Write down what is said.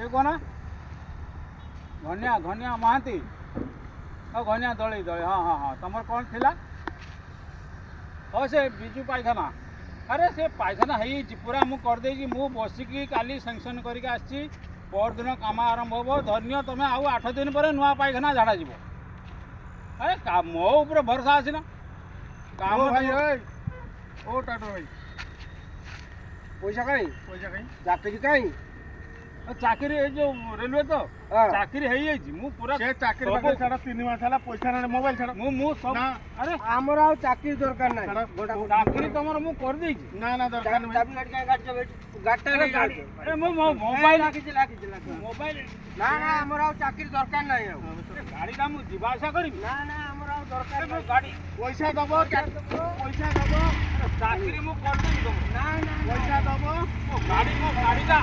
କିଏ କହନା ଧନିଆ ମହାନ୍ତି ହଁ ଧନିଆ ଦଳେଇ ହଁ ତମର କ'ଣ ଥିଲା ହଁ ସେ ବିଜୁ ପାଇଖାନା ଆରେ ସେ ପାଇଖାନା ହେଇଯାଇଛି ପୁରା ମୁଁ କରିଦେଇଛି ମୁଁ ବସିକି କାଲି ସାଙ୍ଗସନ୍ କରିକି ଆସିଛି ପରଦିନ କାମ ଆରମ୍ଭ ହେବ ଧନ୍ୟ ତମେ ଆଉ 8 ଦିନ ପରେ ନୂଆ ପାଇଖାନା ଝାଡ଼ା ଯିବ ଆରେ ମୋ ଉପରେ ଭରସା ଅଛି ନା କାମ ଭାଇ ଓ ଟାଟୁ ଭାଇ ପଇସା କାଇଁ ଚାକିରି କାଇଁ ଚାକିରି ଏଇ ଯୋଉ ରେଲୱେ ତ ଚାକିରି ହେଇଯାଇଛି ମୁଁ ପୁରା ସେ ଚାକିରି ପାଖରେ ଛାଡ 3 ମାସ ହେଲା ପଇସା ନା ମୋବାଇଲ ଛାଡ ମୁଁ ସବୁ ଆରେ ଆମର ଆଉ ଚାକିରି ଦରକାର ନାହିଁ ଚାକିରି ତମର ମୁଁ କରିଦେଇଛି ନା ଦରକାର ନାହିଁ ମୋବାଇଲ ମୋବାଇଲ ନା ଆମର ଆଉ ଚାକିରି ଦରକାର ନାହିଁ ଆଉ ଗାଡିଟା ମୁଁ ଯିବା ଆସିବା କରିବି ନା ଆମର ଆଉ ଦରକାର ନାହିଁ ଗାଡି ପଇସା ଦବ ଚାକିରି ମୁଁ କରିଦେବି ତମକୁ ନା ପଇସା ଦବ ମୋ ଗାଡିଟା